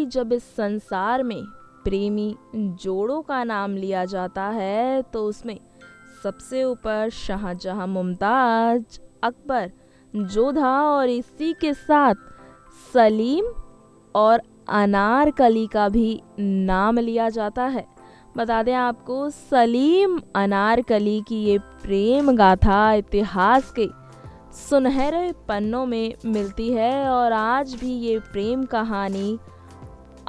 जब इस संसार में प्रेमी जोड़ों का नाम लिया जाता है तो उसमें सबसे ऊपर शाहजहां, मुमताज, अकबर, जोधा और इसी के साथ सलीम और अनारकली का भी नाम लिया जाता है। बता दें आपको, सलीम अनारकली की ये प्रेम गाथा इतिहास के सुनहरे पन्नों में मिलती है और आज भी ये प्रेम कहानी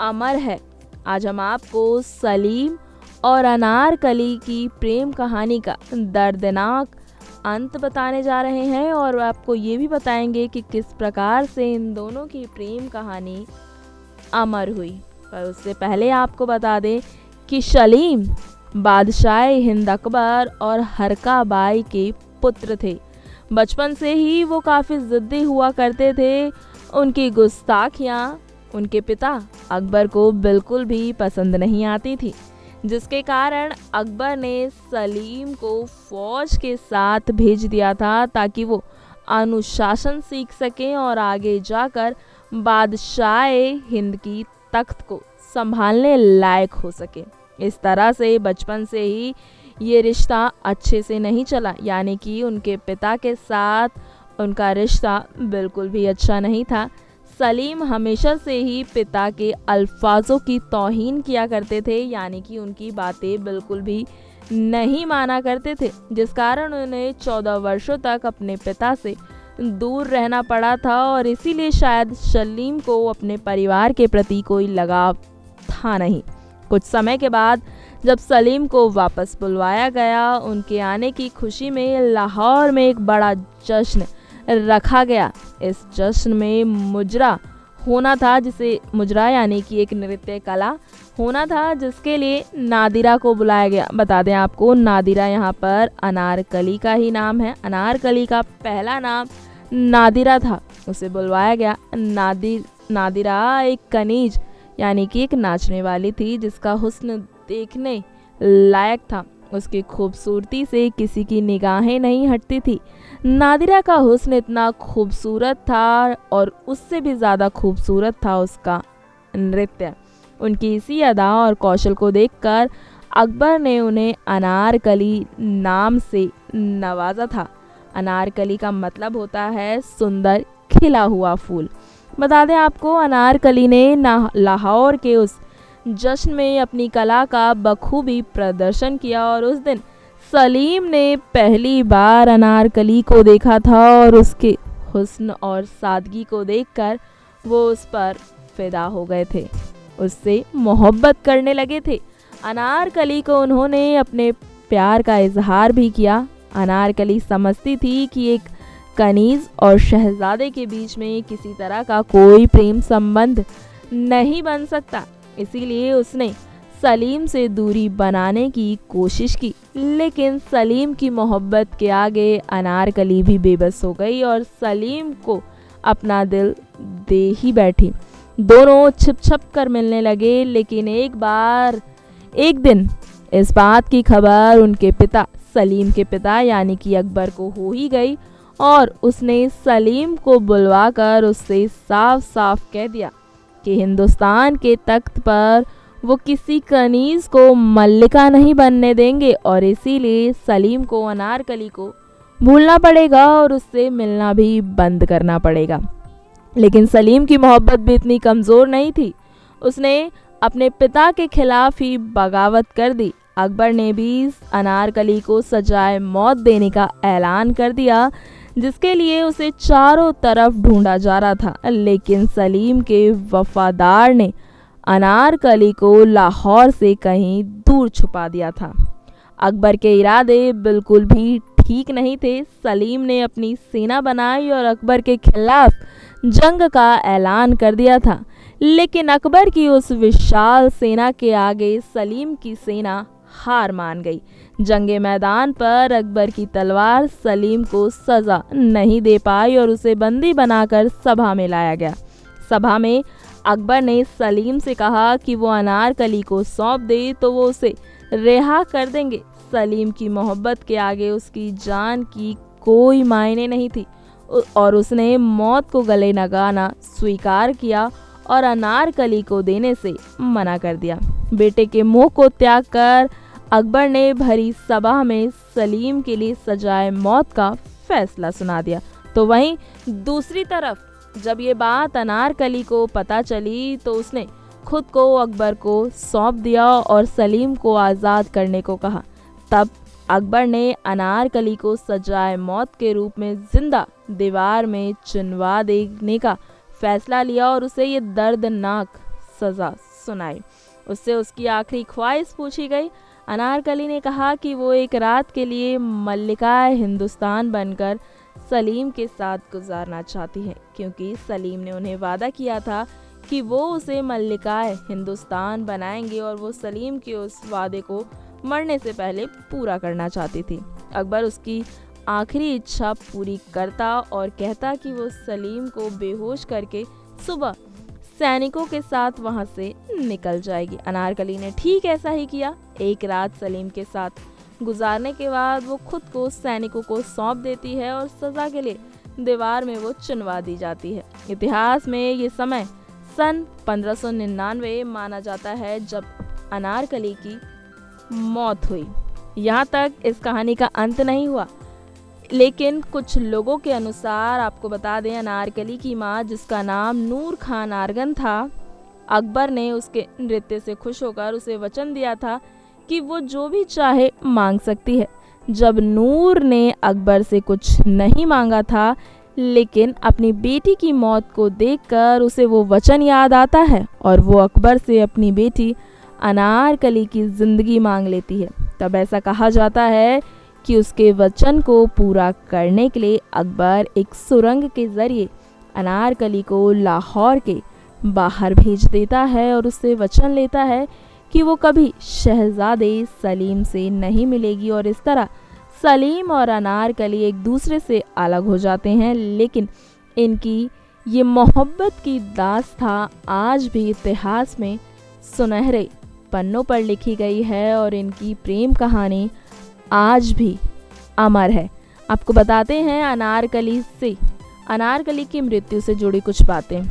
अमर है। आज हम आपको सलीम और अनारकली की प्रेम कहानी का दर्दनाक अंत बताने जा रहे हैं और आपको ये भी बताएंगे कि किस प्रकार से इन दोनों की प्रेम कहानी अमर हुई। पर उससे पहले आपको बता दें कि सलीम बादशाह हिंद अकबर और हरका बाई के पुत्र थे। बचपन से ही वो काफ़ी ज़िद्दी हुआ करते थे। उनकी गुस्ताखियाँ उनके पिता अकबर को बिल्कुल भी पसंद नहीं आती थी, जिसके कारण अकबर ने सलीम को फौज के साथ भेज दिया था ताकि वो अनुशासन सीख सकें और आगे जाकर बादशाह हिंद की तख्त को संभालने लायक हो सके। इस तरह से बचपन से ही ये रिश्ता अच्छे से नहीं चला, यानी कि उनके पिता के साथ उनका रिश्ता बिल्कुल भी अच्छा नहीं था। सलीम हमेशा से ही पिता के अल्फाजों की तौहीन किया करते थे, यानी कि उनकी बातें बिल्कुल भी नहीं माना करते थे, जिस कारण उन्हें 14 वर्षों तक अपने पिता से दूर रहना पड़ा था और इसीलिए शायद सलीम को अपने परिवार के प्रति कोई लगाव था नहीं। कुछ समय के बाद जब सलीम को वापस बुलवाया गया, उनके आने की खुशी में लाहौर में एक बड़ा जश्न रखा गया। इस जश्न में मुजरा होना था, जिसे मुजरा यानी कि एक नृत्य कला होना था, जिसके लिए नादिरा को बुलाया गया। बता दें आपको, नादिरा यहाँ पर अनारकली का ही नाम है। अनारकली का पहला नाम नादिरा था, उसे बुलवाया गया। नादिरा एक कनीज यानी कि एक नाचने वाली थी, जिसका हुस्न देखने लायक था। उसकी खूबसूरती से किसी की निगाहें नहीं हटती थी। नादिरा का हुस्न इतना खूबसूरत था और उससे भी ज़्यादा खूबसूरत था उसका नृत्य। उनकी इसी अदा और कौशल को देखकर अकबर ने उन्हें अनारकली नाम से नवाजा था। अनारकली का मतलब होता है सुंदर खिला हुआ फूल। बता दें आपको, अनारकली ने लाहौर के उस जश्न में अपनी कला का बखूबी प्रदर्शन किया और उस दिन सलीम ने पहली बार अनारकली को देखा था और उसके हुस्न और सादगी को देखकर वो उस पर फिदा हो गए थे, उससे मोहब्बत करने लगे थे। अनारकली को उन्होंने अपने प्यार का इजहार भी किया। अनारकली समझती थी कि एक कनीज और शहजादे के बीच में किसी तरह का कोई प्रेम संबंध नहीं बन सकता, इसीलिए उसने सलीम से दूरी बनाने की कोशिश की। लेकिन सलीम की मोहब्बत के आगे अनारकली भी बेबस हो गई और सलीम को अपना दिल दे ही बैठी। दोनों छिप छिप कर मिलने लगे, लेकिन एक दिन इस बात की खबर उनके पिता, सलीम के पिता यानी कि अकबर को हो ही गई और उसने सलीम को बुलवाकर उससे साफ साफ कह दिया कि हिंदुस्तान के तख्त पर वो किसी कनीज को मल्लिका नहीं बनने देंगे और इसीलिए सलीम को अनारकली को भूलना पड़ेगा और उससे मिलना भी बंद करना पड़ेगा। लेकिन सलीम की मोहब्बत भी इतनी कमज़ोर नहीं थी, उसने अपने पिता के खिलाफ ही बगावत कर दी। अकबर ने भी अनारकली को सजाए मौत देने का ऐलान कर दिया, जिसके लिए उसे चारों तरफ ढूंढा जा रहा था। लेकिन सलीम के वफादार ने अनारकली को लाहौर से कहीं दूर छुपा दिया था। अकबर के इरादे बिल्कुल भी ठीक नहीं थे। सलीम ने अपनी सेना बनाई और अकबर के खिलाफ जंग का ऐलान कर दिया था, लेकिन अकबर की उस विशाल सेना के आगे सलीम की सेना हार मान गई। जंगे मैदान पर अकबर की तलवार सलीम को सजा नहीं दे पाई और उसे बंदी बनाकर सभा में लाया गया। सभा में अकबर ने सलीम से कहा कि वो अनारकली को सौंप दे तो वो उसे रिहा कर देंगे। सलीम की मोहब्बत के आगे उसकी जान की कोई मायने नहीं थी और उसने मौत को गले लगाना स्वीकार किया और अनारकली को देने से मना कर दिया। बेटे के मोह को त्याग कर अकबर ने भरी सभा में सलीम के लिए सजाए मौत का फैसला सुना दिया। तो वहीं दूसरी तरफ जब ये बात अनारकली को पता चली तो उसने खुद को अकबर को सौंप दिया और सलीम को आज़ाद करने को कहा। तब अकबर ने अनारकली को सजाए मौत के रूप में जिंदा दीवार में चुनवा देने का फैसला लिया और उसे ये दर्दनाक सज़ा सुनाई। उससे उसकी आखिरी ख्वाहिश पूछी गई। अनारकली ने कहा कि वो एक रात के लिए मल्लिका हिंदुस्तान बनकर सलीम के साथ गुजारना चाहती है, क्योंकि सलीम ने उन्हें वादा किया था कि वो उसे मल्लिका हिंदुस्तान बनाएंगे और वो सलीम के उस वादे को मरने से पहले पूरा करना चाहती थी। अकबर उसकी आखिरी इच्छा पूरी करता और कहता कि वो सलीम को बेहोश करके सुबह सैनिकों के साथ वहां से निकल जाएगी। अनारकली ने ठीक ऐसा ही किया। एक रात सलीम के साथ गुजारने के बाद वो खुद को सैनिकों को सौंप देती है और सजा के लिए दीवार में वो चुनवा दी जाती है। इतिहास में ये समय सन 1599 माना जाता है जब अनारकली की मौत हुई। यहाँ तक इस कहानी का अंत नहीं हुआ, लेकिन कुछ लोगों के अनुसार आपको बता दें, अनारकली की माँ जिसका नाम नूर खान आरगन था, अकबर ने उसके नृत्य से खुश होकर उसे वचन दिया था कि वो जो भी चाहे मांग सकती है। जब नूर ने अकबर से कुछ नहीं मांगा था, लेकिन अपनी बेटी की मौत को देखकर उसे वो वचन याद आता है और वो अकबर से अपनी बेटी अनारकली की जिंदगी मांग लेती है। तब ऐसा कहा जाता है कि उसके वचन को पूरा करने के लिए अकबर एक सुरंग के जरिए अनारकली को लाहौर के बाहर भेज देता है और उससे वचन लेता है कि वो कभी शहजादे सलीम से नहीं मिलेगी। और इस तरह सलीम और अनारकली एक दूसरे से अलग हो जाते हैं, लेकिन इनकी ये मोहब्बत की दास्तां आज भी इतिहास में सुनहरे पन्नों पर लिखी गई है और इनकी प्रेम कहानी आज भी अमर है। आपको बताते हैं अनारकली की मृत्यु से जुड़ी कुछ बातें।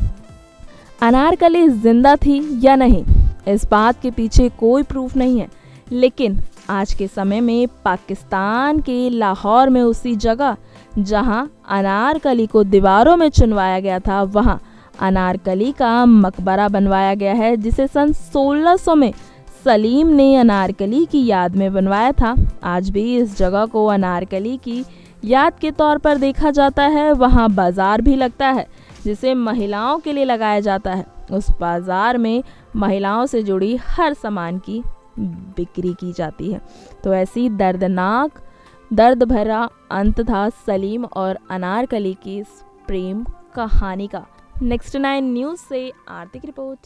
अनारकली जिंदा थी या नहीं, इस बात के पीछे कोई प्रूफ नहीं है, लेकिन आज के समय में पाकिस्तान के लाहौर में उसी जगह जहां अनारकली को दीवारों में चुनवाया गया था, वहां अनारकली का मकबरा बनवाया गया है, जिसे सन 1600 में सलीम ने अनारकली की याद में बनवाया था। आज भी इस जगह को अनारकली की याद के तौर पर देखा जाता है। वहाँ बाजार भी लगता है जिसे महिलाओं के लिए लगाया जाता है। उस बाजार में महिलाओं से जुड़ी हर सामान की बिक्री की जाती है। तो ऐसी दर्द भरा अंत था सलीम और अनारकली की इस प्रेम कहानी का। नेक्स्ट 9 न्यूज़ से आर्थिक रिपोर्ट।